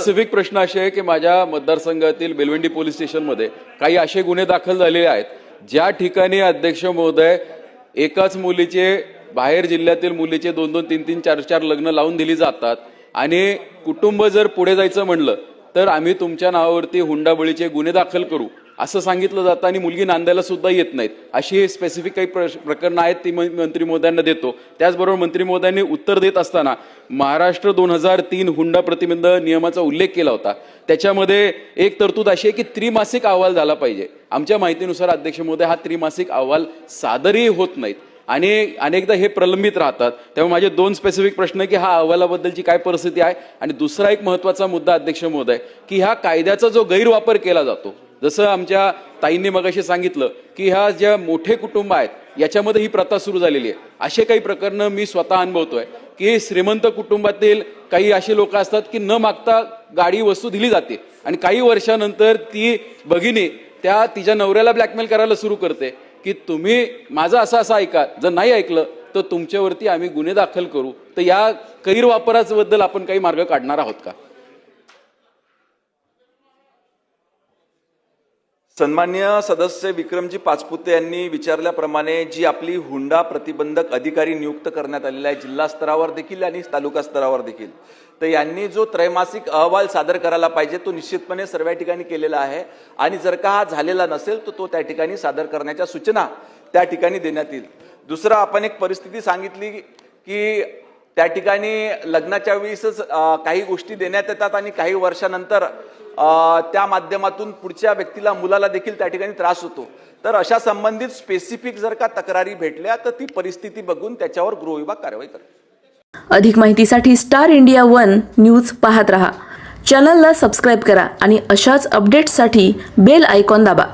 Specific प्रश्न असे आहे की माझ्या मतदारसंघातील बेलवंडी पोलीस स्टेशनमध्ये काही असे गुन्हे दाखल झालेले आहेत ज्या ठिकाणी अध्यक्ष महोदय एकाच मुलीचे बाहेर जिल्ह्यातील मुलीचे 2-2, 3-3, 4-4 लग्न लावून दिली जातात आणि कुटुंब जर पुढे जायचं म्हणलं तर आम्ही तुमच्या नावावरती हुंडाबळीचे गुन्हे दाखल करू असं सांगितलं जातं आणि मुलगी नांदायला सुद्धा येत नाहीत। अशी स्पेसिफिक काही प्रकरणं आहेत ती मंत्री महोदयांना देतो। त्याचबरोबर मंत्री महोदयांनी उत्तर देत असताना महाराष्ट्र 2003 हुंडा प्रतिबंध नियमाचा उल्लेख केला होता। त्याच्यामध्ये एक तरतूद अशी आहे की त्रिमासिक अहवाल झाला पाहिजे। आमच्या माहितीनुसार अध्यक्ष महोदय हा त्रिमासिक अहवाल सादरही होत नाहीत आणि अनेकदा हे प्रलंबित राहतात। त्यामुळे माझे 2 स्पेसिफिक प्रश्न आहे की हा अहवालाबद्दलची काय परिस्थिती आहे आणि दुसरा एक महत्त्वाचा मुद्दा अध्यक्ष महोदय की ह्या कायद्याचा जो गैरवापर केला जातो, जसं आमच्या ताईंनी मगाशी सांगितलं की ह्या ज्या मोठे कुटुंब आहेत याच्यामध्ये ही प्रथा सुरू झालेली आहे। असे काही प्रकरणं मी स्वतः अनुभवतोय की श्रीमंत कुटुंबातील काही असे लोक असतात की न मागता गाडी वस्तू दिली जाते आणि काही वर्षानंतर ती भगिनी त्या तिच्या नवऱ्याला ब्लॅकमेल करायला सुरू करते की तुम्ही माझं असं ऐका, जर नाही ऐकलं तर तुमच्यावरती आम्ही गुन्हे दाखल करू। तर या गैरवापराबद्दल आपण काही मार्ग काढणार आहोत का? सन्मान्य सदस्य विक्रमजी पाचपुते यांनी विचारल्याप्रमाणे जी आपली हुंडा प्रतिबंधक अधिकारी नियुक्त करण्यात आलेला आहे जिल्हा स्तरावर देखील आणि तालुका स्तरावर देखील, तर यांनी जो त्रैमासिक अहवाल सादर करायला पाहिजे तो निश्चितपणे सर्व ठिकाणी केलेला आहे आणि जर का हा झालेला नसेल तर तो त्या ठिकाणी सादर करण्याच्या सूचना त्या ठिकाणी देण्यात येईल। दुसरा, आपण एक परिस्थिती सांगितली की त्या ठिकाणी लग्नाच्या वेळेसच काही गोष्टी देण्यात येतात आणि काही वर्षानंतर त्या माध्यमातून पुढच्या व्यक्तीला मुलाला देखील त्या ठिकाणी त्रास होतो। तर अशा संबंधित स्पेसिफिक जर का तक्रारी भेटल्या तर ती परिस्थिती बघून त्याच्यावर गृह विभाग कारवाई करेल। अधिक माहितीसाठी स्टार इंडिया 1 न्यूज पाहत रहा। चॅनलला सबस्क्राइब करा आणि अशाच अपडेट्ससाठी बेल आयकॉन दाबा।